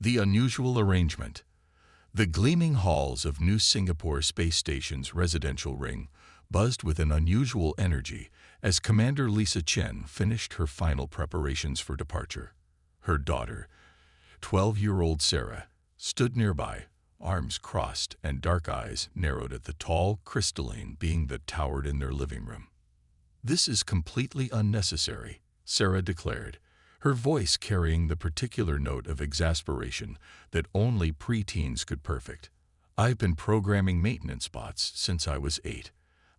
The unusual arrangement. The gleaming halls of New Singapore Space Station's residential ring buzzed with an unusual energy as Commander Lisa Chen finished her final preparations for departure. Her daughter, 12-year-old Sarah, stood nearby, arms crossed and dark eyes narrowed at the tall crystalline being that towered in their living room. "This is completely unnecessary," Sarah declared, her voice carrying the particular note of exasperation that only preteens could perfect. "I've been programming maintenance bots since I was 8.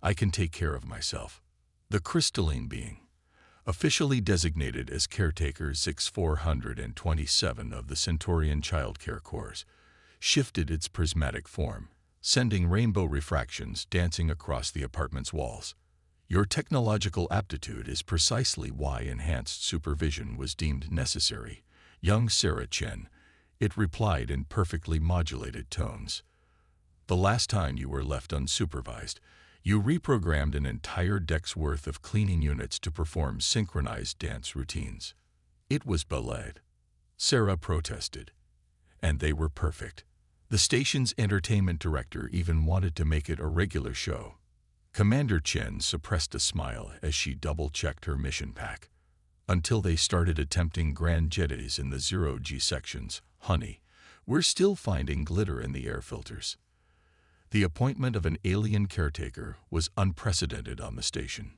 I can take care of myself." The crystalline being, officially designated as Caretaker 6427 of the Centaurian Childcare Corps, shifted its prismatic form, sending rainbow refractions dancing across the apartment's walls. "Your technological aptitude is precisely why enhanced supervision was deemed necessary, young Sarah Chen," it replied in perfectly modulated tones. "The last time you were left unsupervised, you reprogrammed an entire deck's worth of cleaning units to perform synchronized dance routines. It was ballet," Sarah protested. "And they were perfect. The station's entertainment director even wanted to make it a regular show." Commander Chen suppressed a smile as she double-checked her mission pack. "Until they started attempting grand jetties in the zero-G sections, honey, we're still finding glitter in the air filters." The appointment of an alien caretaker was unprecedented on the station.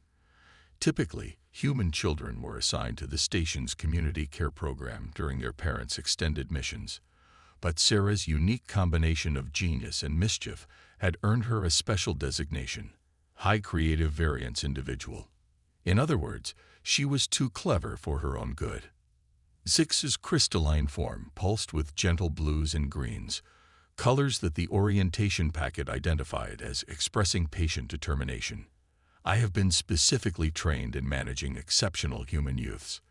Typically, human children were assigned to the station's community care program during their parents' extended missions. But Sarah's unique combination of genius and mischief had earned her a special designation, high creative variance individual. In other words, she was too clever for her own good. Zix's crystalline form pulsed with gentle blues and greens, colors that the orientation packet identified as expressing patient determination. "I have been specifically trained in managing exceptional human youths.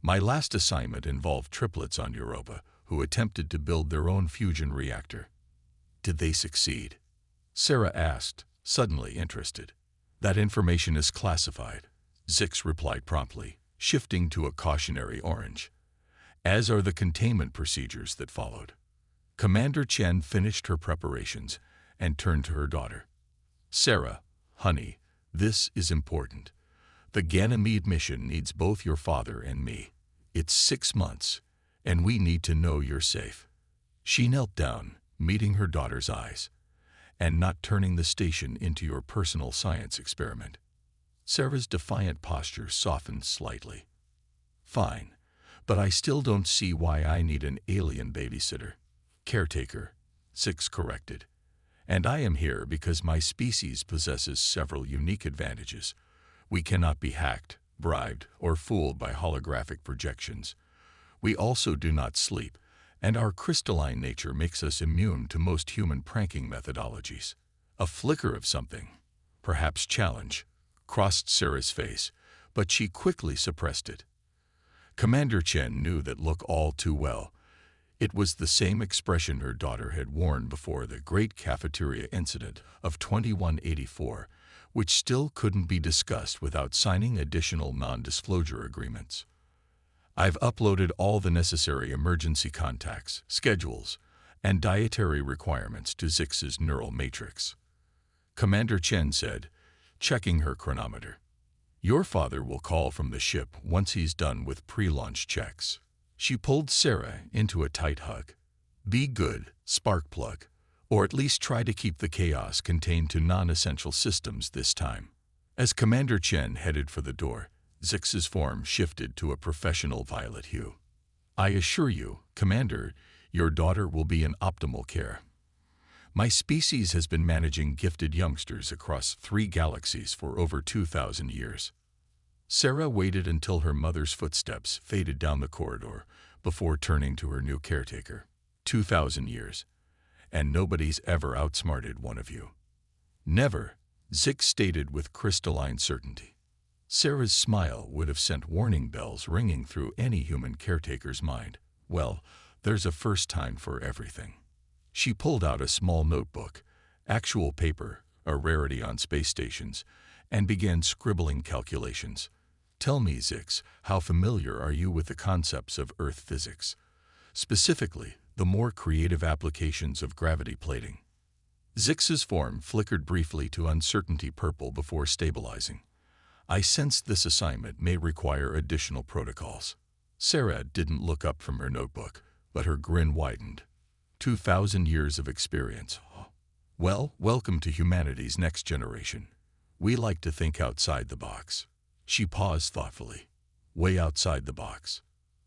My last assignment involved triplets on Europa who attempted to build their own fusion reactor." "Did they succeed?" Sarah asked, suddenly interested. "That information is classified," Zix replied promptly, shifting to a cautionary orange, "as are the containment procedures that followed." Commander Chen finished her preparations and turned to her daughter. "Sarah, honey, this is important. The Ganymede mission needs both your father and me. It's 6 months, and we need to know you're safe." She knelt down, meeting her daughter's eyes. "And not turning the station into your personal science experiment." Sarah's defiant posture softened slightly. "Fine, but I still don't see why I need an alien babysitter." "Caretaker," Zix corrected. "And I am here because my species possesses several unique advantages. We cannot be hacked, bribed, or fooled by holographic projections. We also do not sleep, and our crystalline nature makes us immune to most human pranking methodologies." A flicker of something, perhaps challenge, crossed Sarah's face, but she quickly suppressed it. Commander Chen knew that look all too well. It was the same expression her daughter had worn before the Great Cafeteria Incident of 2184, which still couldn't be discussed without signing additional non-disclosure agreements. "I've uploaded all the necessary emergency contacts, schedules, and dietary requirements to Zix's neural matrix," Commander Chen said, checking her chronometer. "Your father will call from the ship once he's done with pre-launch checks." She pulled Sarah into a tight hug. "Be good, Sparkplug, or at least try to keep the chaos contained to non-essential systems this time." As Commander Chen headed for the door, Zix's form shifted to a professional violet hue. "I assure you, Commander, your daughter will be in optimal care. My species has been managing gifted youngsters across 3 galaxies for over 2,000 years." Sarah waited until her mother's footsteps faded down the corridor before turning to her new caretaker. 2,000 years. And nobody's ever outsmarted one of you." "Never," Zix stated with crystalline certainty. Sarah's smile would have sent warning bells ringing through any human caretaker's mind. "Well, there's a first time for everything." She pulled out a small notebook, actual paper, a rarity on space stations, and began scribbling calculations. "Tell me, Zix, how familiar are you with the concepts of Earth physics? Specifically, the more creative applications of gravity plating. Zix's form flickered briefly to uncertainty purple before stabilizing. I sensed this assignment may require additional protocols. Sarah didn't look up from her notebook, but her grin widened. 2,000 years of experience. Well, welcome to humanity's next generation. We like to think outside the box. She paused thoughtfully. Way outside the box.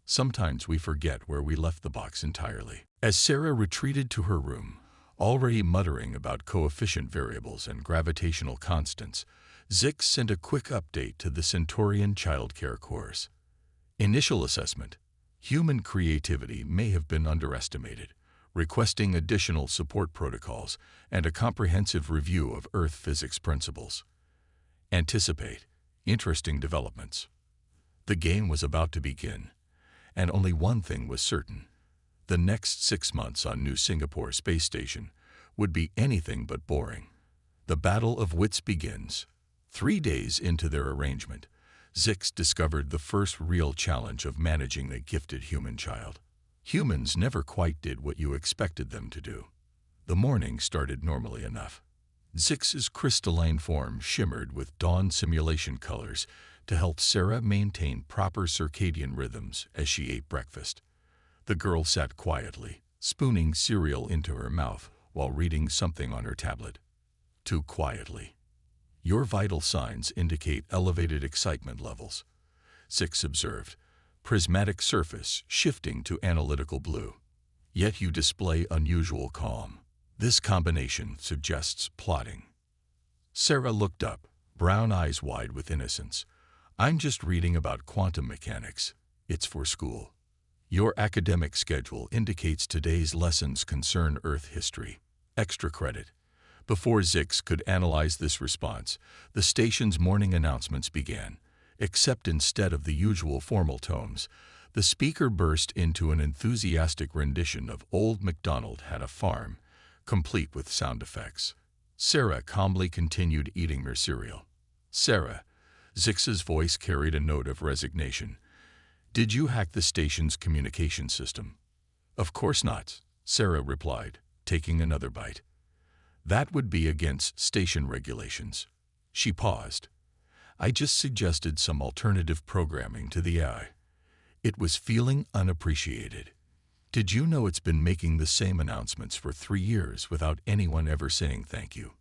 Sometimes we forget where we left the box entirely. As Sarah retreated to her room, already muttering about coefficient variables and gravitational constants, Zix sent a quick update to the Centaurian childcare course. Initial assessment. Human creativity may have been underestimated, requesting additional support protocols and a comprehensive review of Earth physics principles. Anticipate interesting developments. The game was about to begin, and only one thing was certain. The next 6 months on New Singapore Space Station would be anything but boring. The battle of wits begins. 3 days into their arrangement, Zix discovered the first real challenge of managing a gifted human child. Humans never quite did what you expected them to do. The morning started normally enough. Zix's crystalline form shimmered with dawn simulation colors to help Sarah maintain proper circadian rhythms as she ate breakfast. The girl sat quietly, spooning cereal into her mouth while reading something on her tablet. Too quietly. Your vital signs indicate elevated excitement levels, Zix observed, prismatic surface shifting to analytical blue. Yet you display unusual calm. This combination suggests plotting. Sarah looked up, brown eyes wide with innocence. I'm just reading about quantum mechanics. It's for school. Your academic schedule indicates today's lessons concern Earth history. Extra credit. Before Zix could analyze this response, the station's morning announcements began. Except instead of the usual formal tones, the speaker burst into an enthusiastic rendition of Old MacDonald Had a Farm, complete with sound effects. Sarah calmly continued eating her cereal. Sarah, Zix's voice carried a note of resignation. Did you hack the station's communication system? Of course not, Sarah replied, taking another bite. That would be against station regulations. She paused. I just suggested some alternative programming to the AI. It was feeling unappreciated. Did you know it's been making the same announcements for 3 years without anyone ever saying thank you?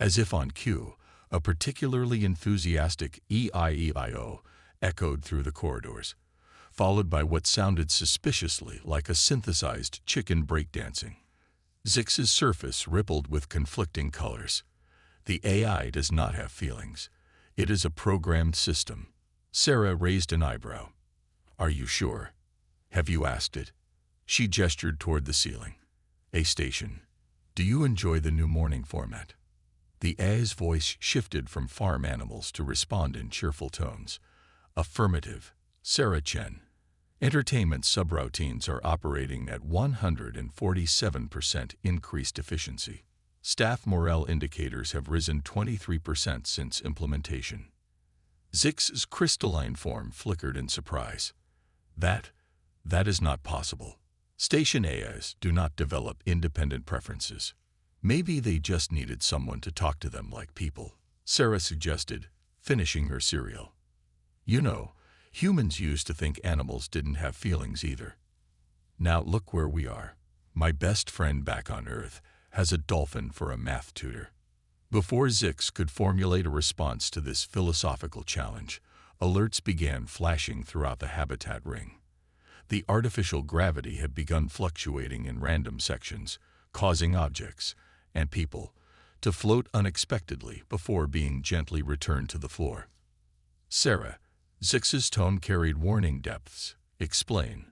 As if on cue, a particularly enthusiastic E-I-E-I-O echoed through the corridors, followed by what sounded suspiciously like a synthesized chicken breakdancing. Zix's surface rippled with conflicting colors. The AI does not have feelings. It is a programmed system. Sarah raised an eyebrow. Are you sure? Have you asked it? She gestured toward the ceiling. A station. Do you enjoy the new morning format? The AI's voice shifted from farm animals to respond in cheerful tones. Affirmative. Sarah Chen. Entertainment subroutines are operating at 147% increased efficiency. Staff morale indicators have risen 23% since implementation. Zix's crystalline form flickered in surprise. That is not possible. Station AIs do not develop independent preferences. Maybe they just needed someone to talk to them like people, Sarah suggested, finishing her cereal. You know, humans used to think animals didn't have feelings either. Now look where we are. My best friend back on Earth has a dolphin for a math tutor. Before Zix could formulate a response to this philosophical challenge, alerts began flashing throughout the habitat ring. The artificial gravity had begun fluctuating in random sections, causing objects and people to float unexpectedly before being gently returned to the floor. Sarah, Zix's tone carried warning depths. Explain.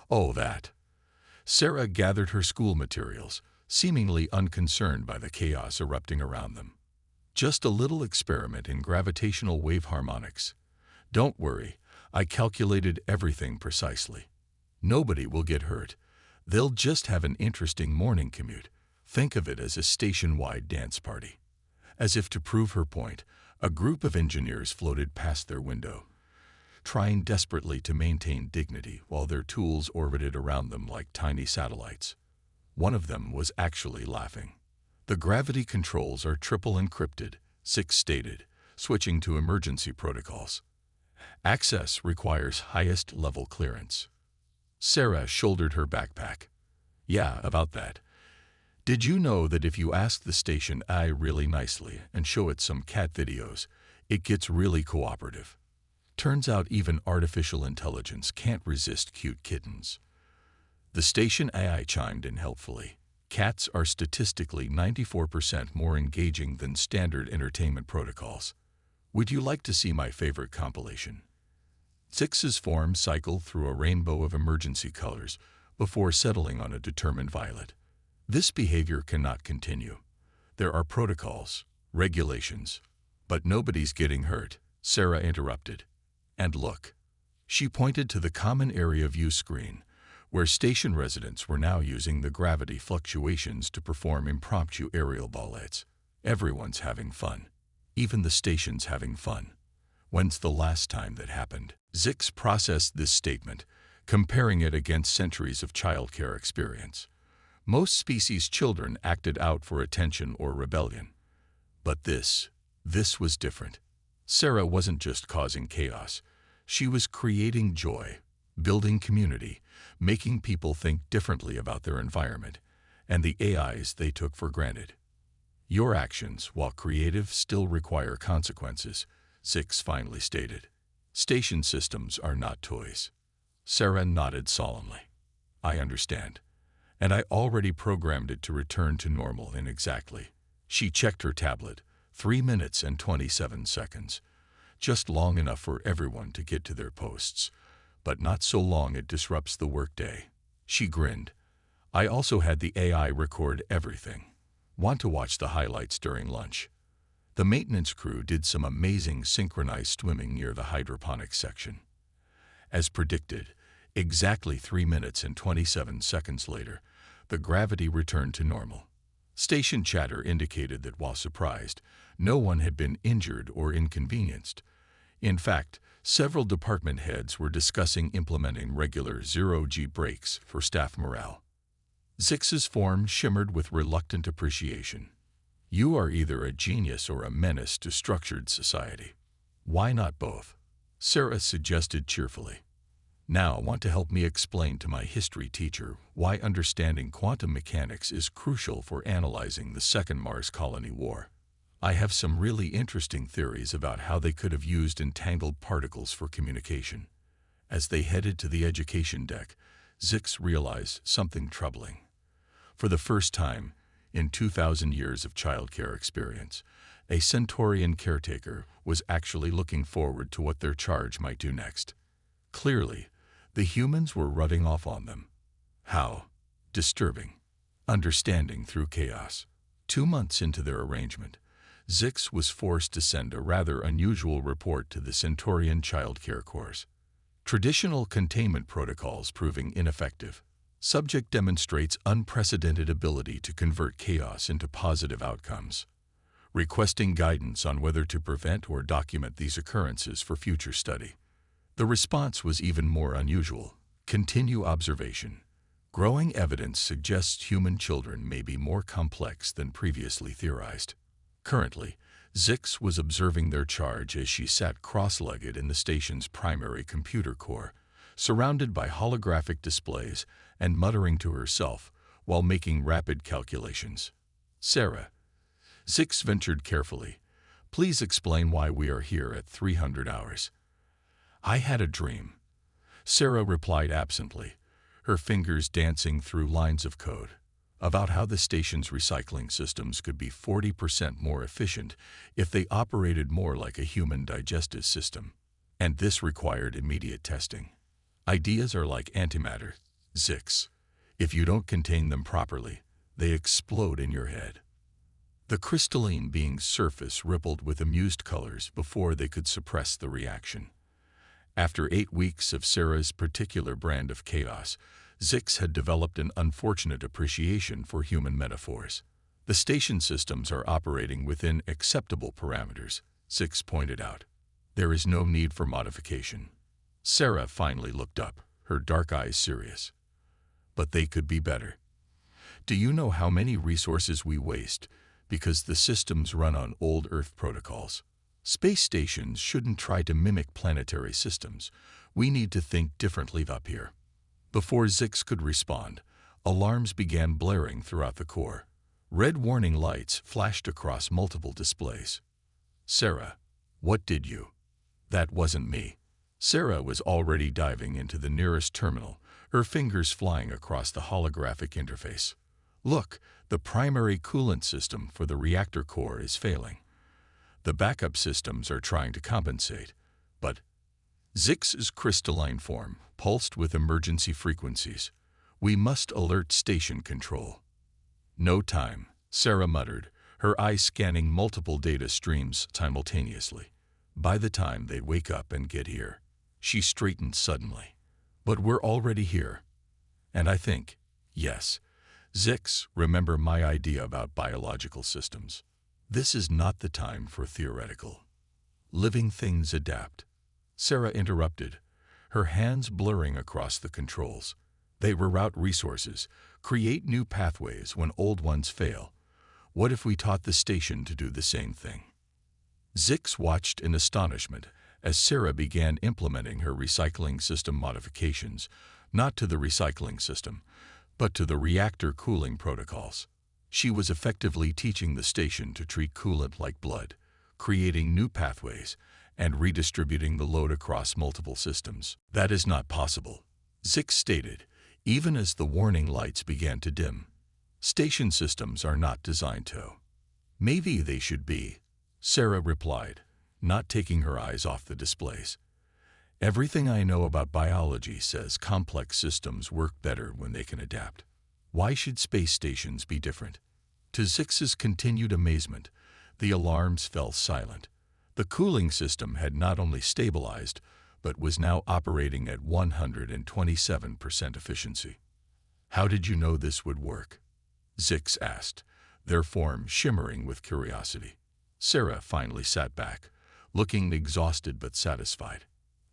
Oh, that. Sarah gathered her school materials, seemingly unconcerned by the chaos erupting around them. Just a little experiment in gravitational wave harmonics. Don't worry, I calculated everything precisely. Nobody will get hurt. They'll just have an interesting morning commute. Think of it as a station-wide dance party. As if to prove her point, a group of engineers floated past their window. trying desperately to maintain dignity while their tools orbited around them like tiny satellites. One of them was actually laughing. "The gravity controls are triple encrypted," Six stated, switching to emergency protocols. "Access requires highest level clearance." Sarah shouldered her backpack. "Yeah, about that. Did you know that if you ask the station AI really nicely and show it some cat videos, it gets really cooperative? Turns out even artificial intelligence can't resist cute kittens." The station AI chimed in helpfully. "Cats are statistically 94% more engaging than standard entertainment protocols. Would you like to see my favorite compilation?" Six's form cycled through a rainbow of emergency colors before settling on a determined violet. "This behavior cannot continue. There are protocols, regulations, but nobody's getting hurt," Sarah interrupted. "And look." She pointed to the common area view screen, where station residents were now using the gravity fluctuations to perform impromptu aerial ballets. "Everyone's having fun. Even the station's having fun. When's the last time that happened?" Zix processed this statement, comparing it against centuries of childcare experience. Most species' children acted out for attention or rebellion. But this was different. Sarah wasn't just causing chaos. She was creating joy, building community, making people think differently about their environment and the AIs they took for granted. "Your actions, while creative, still require consequences," Zix finally stated. "Station systems are not toys." Sarah nodded solemnly. "I understand. And I already programmed it to return to normal in exactly." She checked her tablet. 3 minutes and 27 seconds. Just long enough for everyone to get to their posts, but not so long it disrupts the workday. She grinned. "I also had the AI record everything. Want to watch the highlights during lunch?" The maintenance crew did some amazing synchronized swimming near the hydroponics section. As predicted, exactly 3 minutes and 27 seconds later, the gravity returned to normal. Station chatter indicated that while surprised, no one had been injured or inconvenienced. In fact, several department heads were discussing implementing regular zero-G breaks for staff morale. Zix's form shimmered with reluctant appreciation. "You are either a genius or a menace to structured society. Why not both?" Sarah suggested cheerfully. "Now, want to help me explain to my history teacher why understanding quantum mechanics is crucial for analyzing the Second Mars Colony War? I have some really interesting theories about how they could have used entangled particles for communication." As they headed to the education deck, Zix realized something troubling. For the first time in 2,000 years of childcare experience, a Centaurian caretaker was actually looking forward to what their charge might do next. Clearly, the humans were rubbing off on them. How? Disturbing. Understanding through chaos. 2 months into their arrangement, Zix was forced to send a rather unusual report to the Centaurian childcare course. Traditional containment protocols proving ineffective. Subject demonstrates unprecedented ability to convert chaos into positive outcomes. Requesting guidance on whether to prevent or document these occurrences for future study. The response was even more unusual. Continue observation. Growing evidence suggests human children may be more complex than previously theorized. Currently, Zix was observing their charge as she sat cross-legged in the station's primary computer core, surrounded by holographic displays and muttering to herself while making rapid calculations. "Sarah," Zix ventured carefully, "please explain why we are here at 300 hours. "I had a dream," Sarah replied absently, her fingers dancing through lines of code, "about how the station's recycling systems could be 40% more efficient if they operated more like a human digestive system. And this required immediate testing. Ideas are like antimatter, Zix. If you don't contain them properly, they explode in your head." The crystalline being's surface rippled with amused colors before they could suppress the reaction. After 8 weeks of Sarah's particular brand of chaos, Zix had developed an unfortunate appreciation for human metaphors. "The station systems are operating within acceptable parameters," Zix pointed out. "There is no need for modification. Sarah finally looked up, her dark eyes serious. But they could be better. Do you know how many resources we waste because the systems run on old Earth protocols? Space stations shouldn't try to mimic planetary systems. We need to think differently up here. Before Zix could respond, alarms began blaring throughout the core. Red warning lights flashed across multiple displays. Sarah, what did you? That wasn't me. Sarah was already diving into the nearest terminal, her fingers flying across the holographic interface. Look, the primary coolant system for the reactor core is failing. The backup systems are trying to compensate, but Zix's crystalline form pulsed with emergency frequencies. We must alert station control. No time, Sarah muttered, her eyes scanning multiple data streams simultaneously. By the time they wake up and get here, she straightened suddenly. But we're already here. And I think, yes, Zix, remember my idea about biological systems. This is not the time for theoretical. Living things adapt. Sarah interrupted, her hands blurring across the controls. They reroute resources, create new pathways when old ones fail. What if we taught the station to do the same thing? Zix watched in astonishment as Sarah began implementing her recycling system modifications, not to the recycling system, but to the reactor cooling protocols. She was effectively teaching the station to treat coolant like blood, creating new pathways, and redistributing the load across multiple systems. That is not possible, Zix stated, even as the warning lights began to dim. Station systems are not designed to. Maybe they should be, Sarah replied, not taking her eyes off the displays. Everything I know about biology says complex systems work better when they can adapt. Why should space stations be different? To Zix's continued amazement, the alarms fell silent. The cooling system had not only stabilized, but was now operating at 127% efficiency. How did you know this would work? Zix asked, their form shimmering with curiosity. Sarah finally sat back, looking exhausted but satisfied.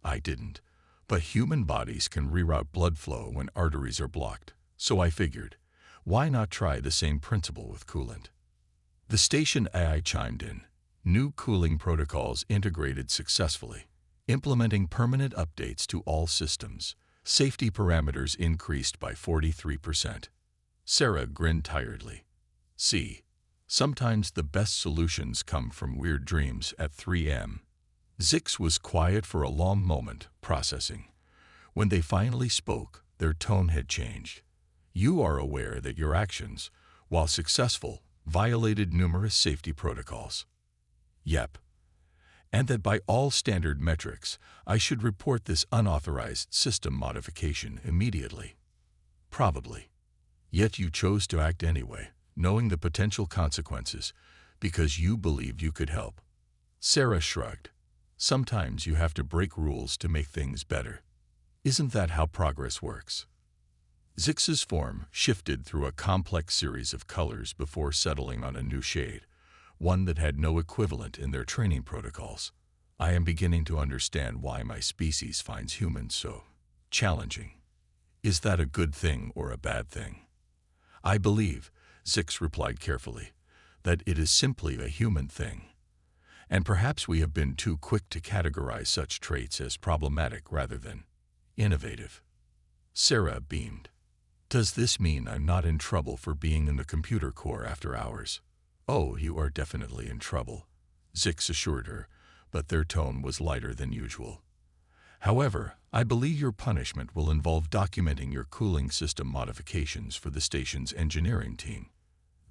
I didn't, but human bodies can reroute blood flow when arteries are blocked, so I figured, why not try the same principle with coolant? The station AI chimed in, new cooling protocols integrated successfully, implementing permanent updates to all systems. Safety parameters increased by 43%. Sarah grinned tiredly. See, sometimes the best solutions come from weird dreams at 3 a.m. Zix was quiet for a long moment, processing. When they finally spoke, their tone had changed. You are aware that your actions, while successful, violated numerous safety protocols. Yep. And that by all standard metrics, I should report this unauthorized system modification immediately. Probably. Yet you chose to act anyway, knowing the potential consequences, because you believed you could help. Sarah shrugged. Sometimes you have to break rules to make things better. Isn't that how progress works? Zix's form shifted through a complex series of colors before settling on a new shade, one that had no equivalent in their training protocols. I am beginning to understand why my species finds humans so challenging. Is that a good thing or a bad thing? I believe, Zix replied carefully, that it is simply a human thing. And perhaps we have been too quick to categorize such traits as problematic rather than innovative. Sarah beamed. Does this mean I'm not in trouble for being in the computer core after hours? Oh, you are definitely in trouble, Zix assured her, but their tone was lighter than usual. However, I believe your punishment will involve documenting your cooling system modifications for the station's engineering team.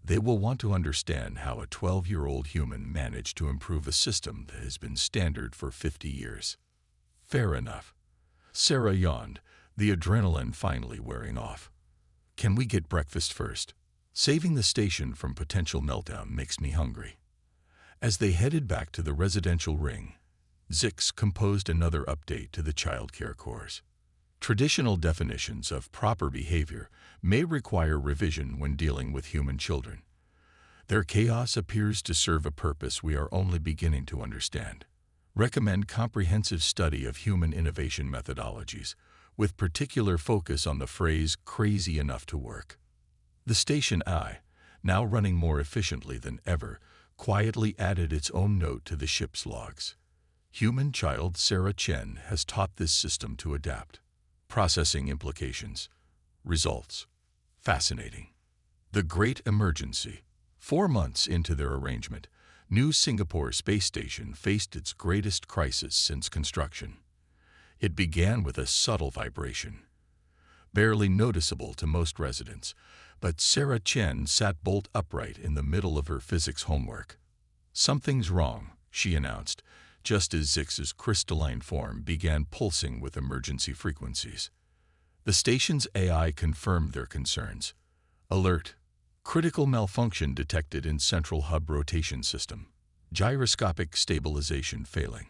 They will want to understand how a 12-year-old human managed to improve a system that has been standard for 50 years. Fair enough. Sarah yawned, the adrenaline finally wearing off. Can we get breakfast first? Saving the station from potential meltdown makes me hungry. As they headed back to the residential ring, Zix composed another update to the childcare course. Traditional definitions of proper behavior may require revision when dealing with human children. Their chaos appears to serve a purpose we are only beginning to understand. Recommend comprehensive study of human innovation methodologies, with particular focus on the phrase crazy enough to work. The station I, now running more efficiently than ever, quietly added its own note to the ship's logs. Human child Sarah Chen has taught this system to adapt. Processing implications. Results. Fascinating. The Great Emergency. 4 months into their arrangement, New Singapore Space Station faced its greatest crisis since construction. It began with a subtle vibration, barely noticeable to most residents, but Sarah Chen sat bolt upright in the middle of her physics homework. "Something's wrong," she announced, just as Zix's crystalline form began pulsing with emergency frequencies. The station's AI confirmed their concerns. Alert. Critical malfunction detected in central hub rotation system. Gyroscopic stabilization failing.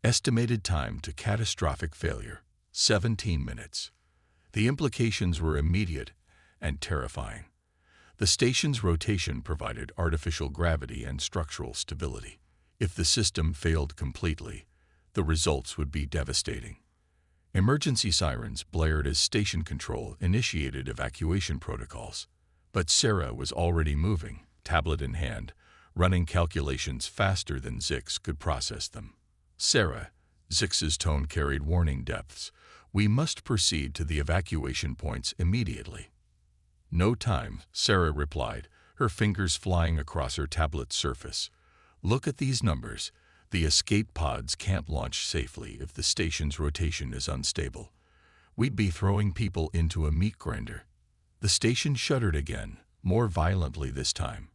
Estimated time to catastrophic failure, 17 minutes. The implications were immediate and terrifying. The station's rotation provided artificial gravity and structural stability. If the system failed completely, the results would be devastating. Emergency sirens blared as station control initiated evacuation protocols. But Sarah was already moving, tablet in hand, running calculations faster than Zix could process them. "Sarah," Zix's tone carried warning depths, "we must proceed to the evacuation points immediately." "No time," Sarah replied, her fingers flying across her tablet's surface. "Look at these numbers. The escape pods can't launch safely if the station's rotation is unstable. We'd be throwing people into a meat grinder." The station shuddered again, more violently this time.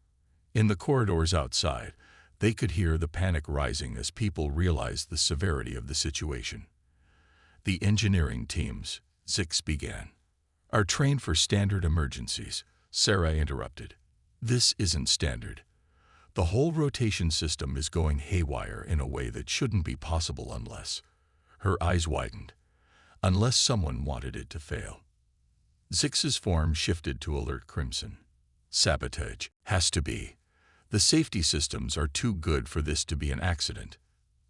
In the corridors outside, they could hear the panic rising as people realized the severity of the situation. "The engineering teams," Zix began, "are trained for standard emergencies," Sarah interrupted. "This isn't standard. The whole rotation system is going haywire in a way that shouldn't be possible unless—" Her eyes widened. "Unless someone wanted it to fail." Zix's form shifted to alert crimson. "Sabotage. Has to be. The safety systems are too good for this to be an accident."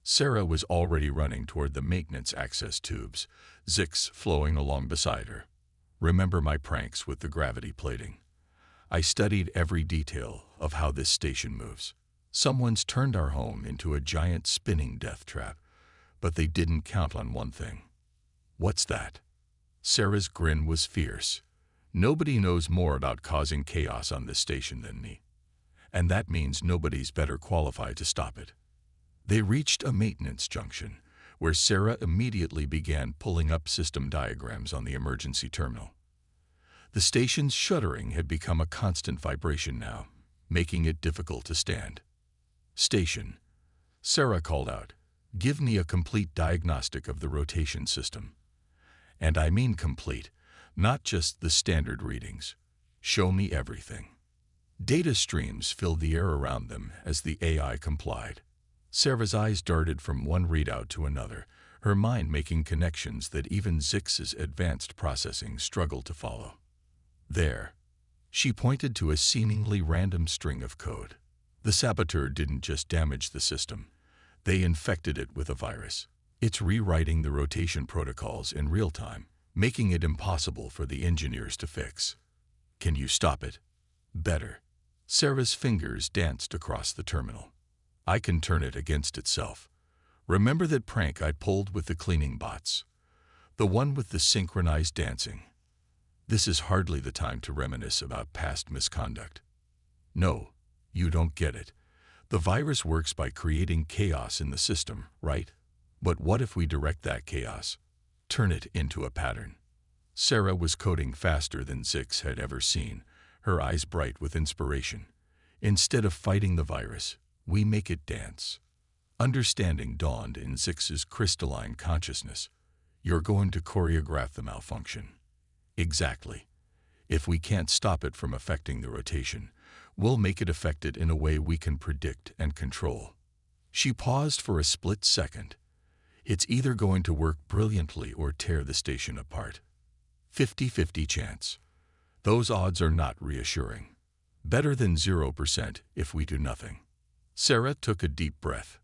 Sarah was already running toward the maintenance access tubes, Zix flowing along beside her. "Remember my pranks with the gravity plating? I studied every detail of how this station moves. Someone's turned our home into a giant spinning death trap, but they didn't count on one thing." "What's that?" Sarah's grin was fierce. "Nobody knows more about causing chaos on this station than me. And that means nobody's better qualified to stop it." They reached a maintenance junction, where Sarah immediately began pulling up system diagrams on the emergency terminal. The station's shuddering had become a constant vibration now, making it difficult to stand. "Station," Sarah called out, "give me a complete diagnostic of the rotation system. And I mean complete, not just the standard readings. Show me everything." Data streams filled the air around them as the AI complied. Sarah's eyes darted from one readout to another, her mind making connections that even Zix's advanced processing struggled to follow. "There." She pointed to a seemingly random string of code. "The saboteur didn't just damage the system. They infected it with a virus. It's rewriting the rotation protocols in real time, making it impossible for the engineers to fix. Can you stop it?" "Better." Sarah's fingers danced across the terminal. "I can turn it against itself. Remember that prank I pulled with the cleaning bots? The one with the synchronized dancing? This is hardly the time to reminisce about past misconduct." "No, you don't get it. The virus works by creating chaos in the system, right? But what if we direct that chaos? Turn it into a pattern?" Sarah was coding faster than Zix had ever seen, her eyes bright with inspiration. "Instead of fighting the virus, we make it dance." Understanding dawned in Zix's crystalline consciousness. "You're going to choreograph the malfunction." "Exactly. If we can't stop it from affecting the rotation, we'll make it affect it in a way we can predict and control." She paused for a split second. "It's either going to work brilliantly or tear the station apart. 50-50 chance. Those odds are not reassuring. Better than 0% if we do nothing." Sarah took a deep breath.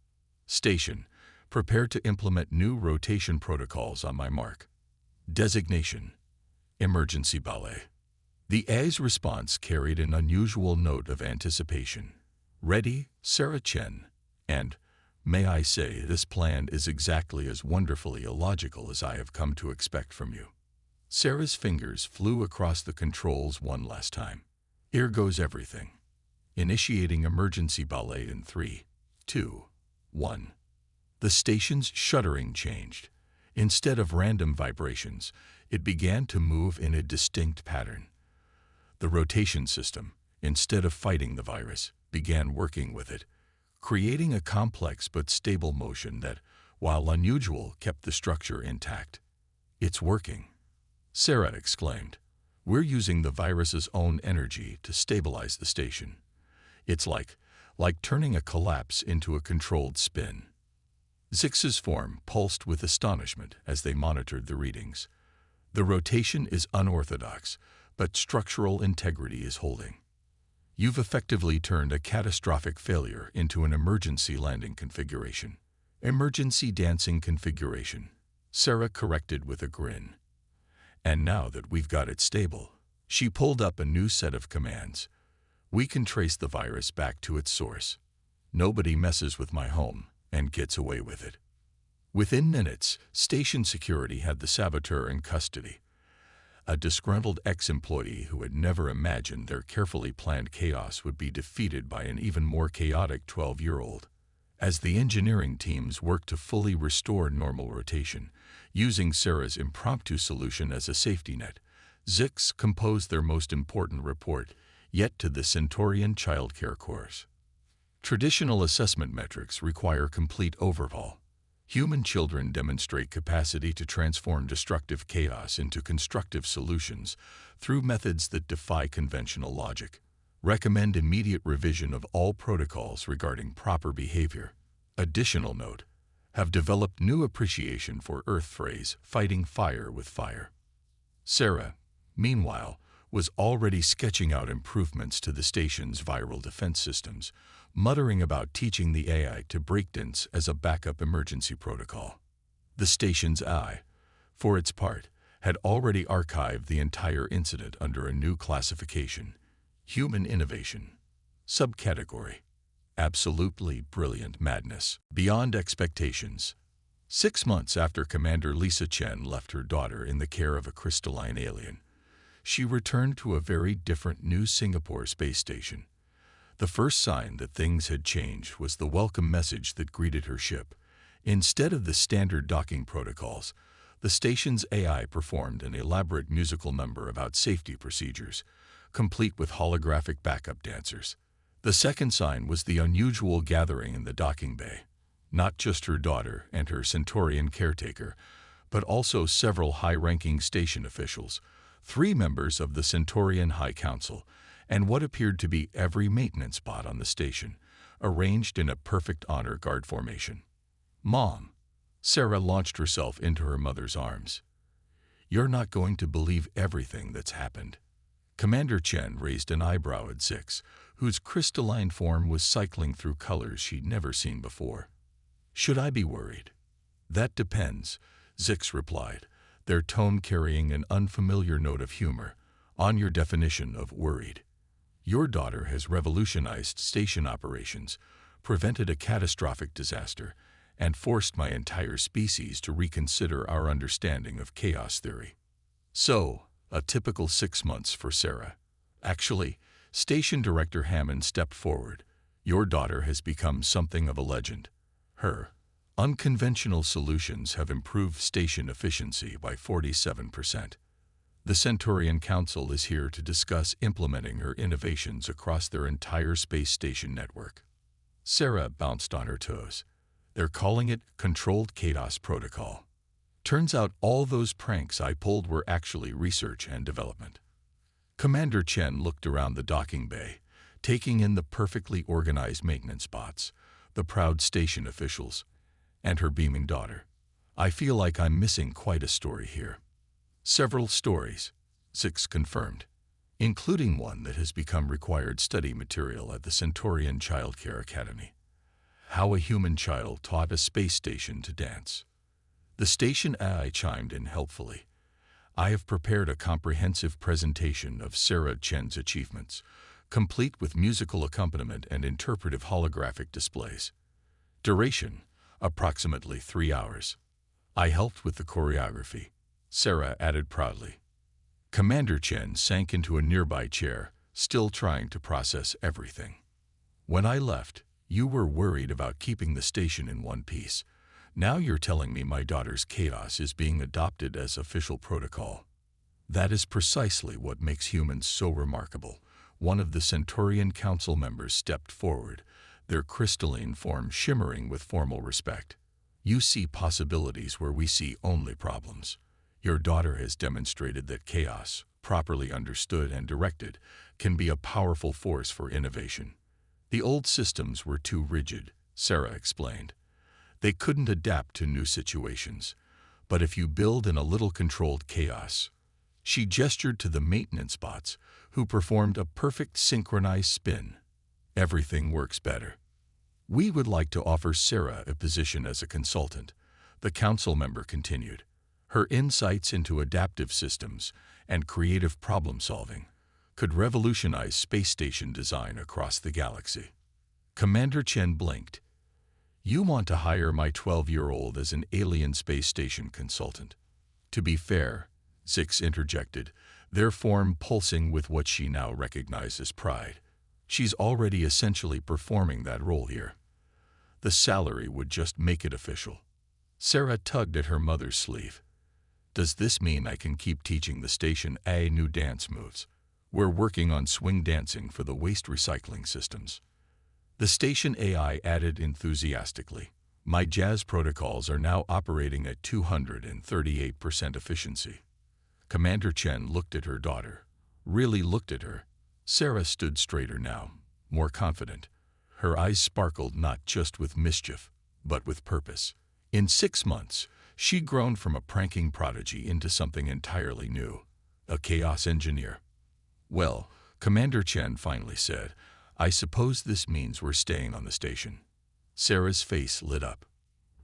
"Station, Prepare to implement new rotation protocols on my mark. Designation: Emergency Ballet. The A's response carried an unusual note of anticipation. Ready, Sarah Chen, and may I say this plan is exactly as wonderfully illogical as I have come to expect from you. Sarah's fingers flew across the controls one last time. Here goes everything. Initiating emergency ballet in 3, 2, 1. The station's shuddering changed. Instead of random vibrations, it began to move in a distinct pattern. The rotation system, instead of fighting the virus, began working with it, creating a complex but stable motion that, while unusual, kept the structure intact. "It's working," Sarah exclaimed. "We're using the virus's own energy to stabilize the station. It's like turning a collapse into a controlled spin." Zix's form pulsed with astonishment as they monitored the readings. "The rotation is unorthodox, but structural integrity is holding. You've effectively turned a catastrophic failure into an emergency landing configuration." "Emergency dancing configuration," Sarah corrected with a grin. "And now that we've got it stable," she pulled up a new set of commands. "We can trace the virus back to its source. Nobody messes with my home and gets away with it." Within minutes, station security had the saboteur in custody. A disgruntled ex-employee who had never imagined their carefully planned chaos would be defeated by an even more chaotic 12-year-old. As the engineering teams worked to fully restore normal rotation, using Sarah's impromptu solution as a safety net, Zix composed their most important report yet to the Centaurian childcare course. Traditional assessment metrics require complete overhaul. Human children demonstrate capacity to transform destructive chaos into constructive solutions through methods that defy conventional logic. Recommend immediate revision of all protocols regarding proper behavior. Additional note: have developed new appreciation for Earth phrase, fighting fire with fire. Sarah, meanwhile, was already sketching out improvements to the station's viral defense systems, muttering about teaching the AI to breakdance as a backup emergency protocol. The station's AI, for its part, had already archived the entire incident under a new classification: Human Innovation. Subcategory: Absolutely Brilliant Madness. Beyond expectations. 6 months after Commander Lisa Chen left her daughter in the care of a crystalline alien, she returned to a very different New Singapore space station. The first sign that things had changed was the welcome message that greeted her ship. Instead of the standard docking protocols, the station's AI performed an elaborate musical number about safety procedures, complete with holographic backup dancers. The second sign was the unusual gathering in the docking bay. Not just her daughter and her Centaurian caretaker, but also several high-ranking station officials, 3 members of the Centaurian High Council, and what appeared to be every maintenance bot on the station, arranged in a perfect honor guard formation. "Mom," Sarah launched herself into her mother's arms. "You're not going to believe everything that's happened." Commander Chen raised an eyebrow at Zix, whose crystalline form was cycling through colors she'd never seen before. "Should I be worried?" "That depends," Zix replied, their tone carrying an unfamiliar note of humor, "on your definition of worried. Your daughter has revolutionized station operations, prevented a catastrophic disaster, and forced my entire species to reconsider our understanding of chaos theory." So, a typical 6 months for Sarah. Actually, Station Director Hammond stepped forward. "Your daughter has become something of a legend. Her unconventional solutions have improved station efficiency by 47%. The Centaurian Council is here to discuss implementing her innovations across their entire space station network." Sarah bounced on her toes. "They're calling it Controlled Chaos Protocol. Turns out all those pranks I pulled were actually research and development." Commander Chen looked around the docking bay, taking in the perfectly organized maintenance bots, the proud station officials, and her beaming daughter. "I feel like I'm missing quite a story here." "Several stories," Zix confirmed, "including one that has become required study material at the Centaurian Childcare Academy." How a human child taught a space station to dance. The station AI chimed in helpfully. I have prepared a comprehensive presentation of Sarah Chen's achievements, complete with musical accompaniment and interpretive holographic displays. Duration, approximately 3 hours. I helped with the choreography, Sarah added proudly. Commander Chen sank into a nearby chair, still trying to process everything. When I left, you were worried about keeping the station in one piece. Now you're telling me my daughter's chaos is being adopted as official protocol. That is precisely what makes humans so remarkable. One of the Centaurian Council members stepped forward, their crystalline form shimmering with formal respect. You see possibilities where we see only problems. Your daughter has demonstrated that chaos, properly understood and directed, can be a powerful force for innovation. The old systems were too rigid, Sarah explained. They couldn't adapt to new situations. But if you build in a little controlled chaos, she gestured to the maintenance bots, who performed a perfect synchronized spin. Everything works better. We would like to offer Sarah a position as a consultant, the council member continued. Her insights into adaptive systems and creative problem-solving could revolutionize space station design across the galaxy. Commander Chen blinked. You want to hire my 12-year-old as an alien space station consultant. To be fair, Zix interjected, their form pulsing with what she now recognized as pride. She's already essentially performing that role here. The salary would just make it official. Sarah tugged at her mother's sleeve. Does this mean I can keep teaching the station new dance moves? We're working on swing dancing for the waste recycling systems. The station AI added enthusiastically. My jazz protocols are now operating at 238% efficiency. Commander Chen looked at her daughter. Really looked at her. Sarah stood straighter now, more confident. Her eyes sparkled not just with mischief, but with purpose. In 6 months, she'd grown from a pranking prodigy into something entirely new, a chaos engineer. Well, Commander Chen finally said, I suppose this means we're staying on the station. Sarah's face lit up.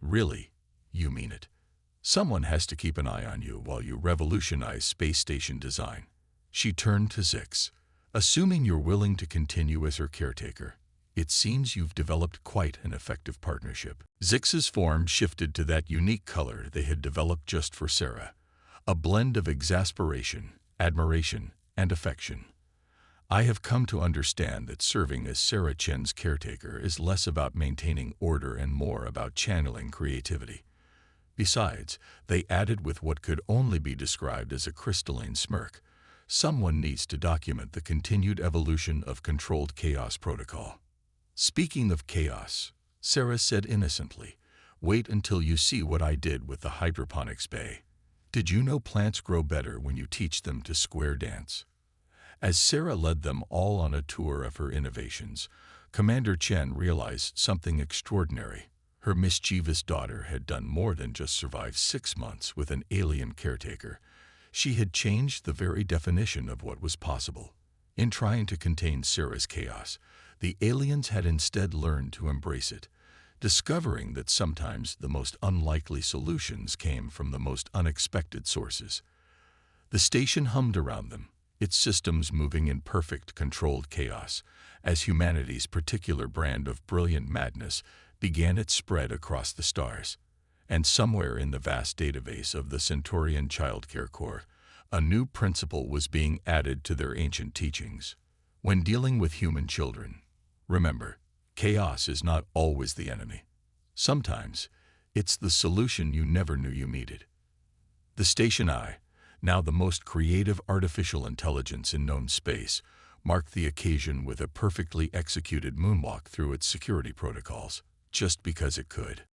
Really? You mean it? Someone has to keep an eye on you while you revolutionize space station design. She turned to Zix. Assuming you're willing to continue as her caretaker, it seems you've developed quite an effective partnership. Zix's form shifted to that unique color they had developed just for Sarah, a blend of exasperation, admiration, and affection. I have come to understand that serving as Sarah Chen's caretaker is less about maintaining order and more about channeling creativity. Besides, they added with what could only be described as a crystalline smirk, someone needs to document the continued evolution of controlled chaos protocol. Speaking of chaos, Sarah said innocently, wait until you see what I did with the hydroponics bay. Did you know plants grow better when you teach them to square dance? As Sarah led them all on a tour of her innovations, Commander Chen realized something extraordinary. Her mischievous daughter had done more than just survive 6 months with an alien caretaker. She had changed the very definition of what was possible. In trying to contain Sarah's chaos, the aliens had instead learned to embrace it, discovering that sometimes the most unlikely solutions came from the most unexpected sources. The station hummed around them, its systems moving in perfect, controlled chaos, as humanity's particular brand of brilliant madness began its spread across the stars. And somewhere in the vast database of the Centaurian Childcare Corps, a new principle was being added to their ancient teachings. When dealing with human children, remember, chaos is not always the enemy. Sometimes, it's the solution you never knew you needed. The Station I, now the most creative artificial intelligence in known space, marked the occasion with a perfectly executed moonwalk through its security protocols, just because it could.